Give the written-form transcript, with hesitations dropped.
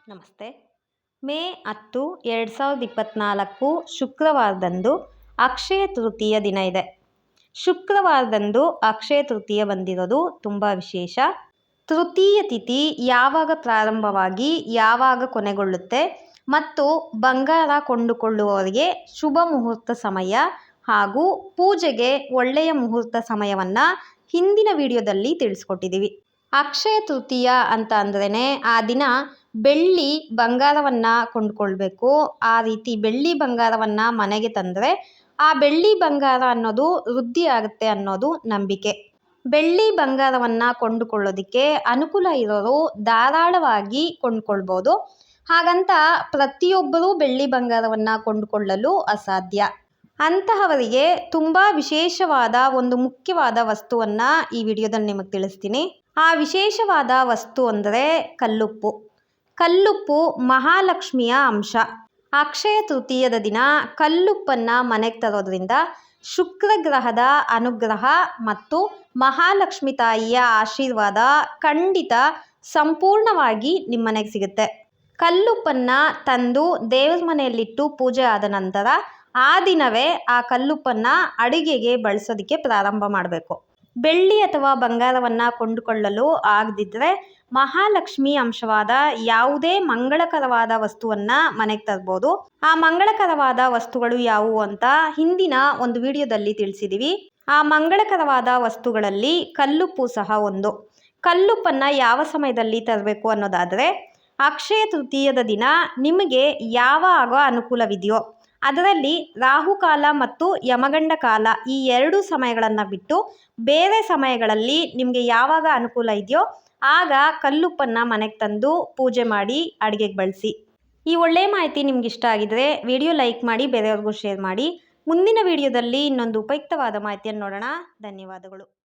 ನಮಸ್ತೆ. ಮೇ 10, 2024 ಶುಕ್ರವಾರದಂದು ಅಕ್ಷಯ ತೃತೀಯ ದಿನ ಇದೆ. ಶುಕ್ರವಾರದಂದು ಅಕ್ಷಯ ತೃತೀಯ ಬಂದಿರೋದು ತುಂಬ ವಿಶೇಷ. ತೃತೀಯ ತಿಥಿ ಯಾವಾಗ ಪ್ರಾರಂಭವಾಗಿ ಯಾವಾಗ ಕೊನೆಗೊಳ್ಳುತ್ತೆ ಮತ್ತು ಬಂಗಾರ ಕೊಂಡುಕೊಳ್ಳುವವರಿಗೆ ಶುಭ ಮುಹೂರ್ತ ಸಮಯ ಹಾಗೂ ಪೂಜೆಗೆ ಒಳ್ಳೆಯ ಮುಹೂರ್ತ ಸಮಯವನ್ನು ಹಿಂದಿನ ವಿಡಿಯೋದಲ್ಲಿ ತಿಳಿಸ್ಕೊಟ್ಟಿದ್ದೀವಿ. ಅಕ್ಷಯ ತೃತೀಯ ಅಂತ ಅಂದ್ರೇ ಆ ದಿನ ಬೆಳ್ಳಿ ಬಂಗಾರವನ್ನು ಕೊಂಡುಕೊಳ್ಬೇಕು. ಆ ರೀತಿ ಬೆಳ್ಳಿ ಬಂಗಾರವನ್ನು ಮನೆಗೆ ತಂದರೆ ಆ ಬೆಳ್ಳಿ ಬಂಗಾರ ಅನ್ನೋದು ವೃದ್ಧಿ ಆಗುತ್ತೆ ಅನ್ನೋದು ನಂಬಿಕೆ. ಬೆಳ್ಳಿ ಬಂಗಾರವನ್ನು ಕೊಂಡುಕೊಳ್ಳೋದಕ್ಕೆ ಅನುಕೂಲ ಇರೋರು ಧಾರಾಳವಾಗಿ ಕೊಂಡುಕೊಳ್ಬೋದು. ಹಾಗಂತ ಪ್ರತಿಯೊಬ್ಬರೂ ಬೆಳ್ಳಿ ಬಂಗಾರವನ್ನು ಕೊಂಡುಕೊಳ್ಳಲು ಅಸಾಧ್ಯ. ಅಂತಹವರಿಗೆ ತುಂಬ ವಿಶೇಷವಾದ ಒಂದು ಮುಖ್ಯವಾದ ವಸ್ತುವನ್ನು ಈ ವಿಡಿಯೋದಲ್ಲಿ ನಿಮಗೆ ತಿಳಿಸ್ತೀನಿ. ಆ ವಿಶೇಷವಾದ ವಸ್ತು ಅಂದರೆ ಕಲ್ಲುಪ್ಪು. ಕಲ್ಲುಪ್ಪು ಮಹಾಲಕ್ಷ್ಮಿಯ ಅಂಶ. ಅಕ್ಷಯ ತೃತೀಯದ ದಿನ ಕಲ್ಲುಪ್ಪನ್ನು ಮನೆಗೆ ತರೋದ್ರಿಂದ ಶುಕ್ರ ಗ್ರಹದ ಅನುಗ್ರಹ ಮತ್ತು ಮಹಾಲಕ್ಷ್ಮಿ ತಾಯಿಯ ಆಶೀರ್ವಾದ ಖಂಡಿತ ಸಂಪೂರ್ಣವಾಗಿ ನಿಮ್ಮ ಮನೆಗೆ ಸಿಗುತ್ತೆ. ಕಲ್ಲುಪ್ಪನ್ನು ತಂದು ದೇವರ ಮನೆಯಲ್ಲಿಟ್ಟು ಪೂಜೆ ಆದ ನಂತರ ಆ ದಿನವೇ ಆ ಕಲ್ಲುಪ್ಪನ್ನು ಅಡುಗೆಗೆ ಬಳಸೋದಕ್ಕೆ ಪ್ರಾರಂಭ ಮಾಡಬೇಕು. ಬೆಳ್ಳಿ ಅಥವಾ ಬಂಗಾರವನ್ನು ಕೊಂಡುಕೊಳ್ಳಲು ಆಗದಿದ್ದರೆ ಮಹಾಲಕ್ಷ್ಮಿ ಅಂಶವಾದ ಯಾವುದೇ ಮಂಗಳಕರವಾದ ವಸ್ತುವನ್ನು ಮನೆಗೆ ತರ್ಬೋದು. ಆ ಮಂಗಳಕರವಾದ ವಸ್ತುಗಳು ಯಾವುವು ಅಂತ ಹಿಂದಿನ ಒಂದು ವಿಡಿಯೋದಲ್ಲಿ ತಿಳಿಸಿದ್ದೀವಿ. ಆ ಮಂಗಳಕರವಾದ ವಸ್ತುಗಳಲ್ಲಿ ಕಲ್ಲುಪ್ಪು ಸಹ ಒಂದು. ಕಲ್ಲುಪ್ಪನ್ನು ಯಾವ ಸಮಯದಲ್ಲಿ ತರಬೇಕು ಅನ್ನೋದಾದರೆ ಅಕ್ಷಯ ತೃತೀಯದ ದಿನ ನಿಮಗೆ ಯಾವಾಗ ಅನುಕೂಲವಿದೆಯೋ ಅದರಲ್ಲಿ ರಾಹುಕಾಲ ಮತ್ತು ಯಮಗಂಡ ಕಾಲ ಈ ಎರಡು ಸಮಯಗಳನ್ನು ಬಿಟ್ಟು ಬೇರೆ ಸಮಯಗಳಲ್ಲಿ ನಿಮಗೆ ಯಾವಾಗ ಅನುಕೂಲ ಇದೆಯೋ ಆಗ ಕಲ್ಲುಪ್ಪನ್ನು ಮನೆಗೆ ತಂದು ಪೂಜೆ ಮಾಡಿ ಅಡುಗೆಗೆ ಬಳಸಿ. ಈ ಒಳ್ಳೆಯ ಮಾಹಿತಿ ನಿಮ್ಗೆ ಇಷ್ಟ ಆಗಿದರೆ ವಿಡಿಯೋ ಲೈಕ್ ಮಾಡಿ, ಬೇರೆಯವ್ರಿಗೂ ಶೇರ್ ಮಾಡಿ. ಮುಂದಿನ ವಿಡಿಯೋದಲ್ಲಿ ಇನ್ನೊಂದು ಉಪಯುಕ್ತವಾದ ಮಾಹಿತಿಯನ್ನು ನೋಡೋಣ. ಧನ್ಯವಾದಗಳು.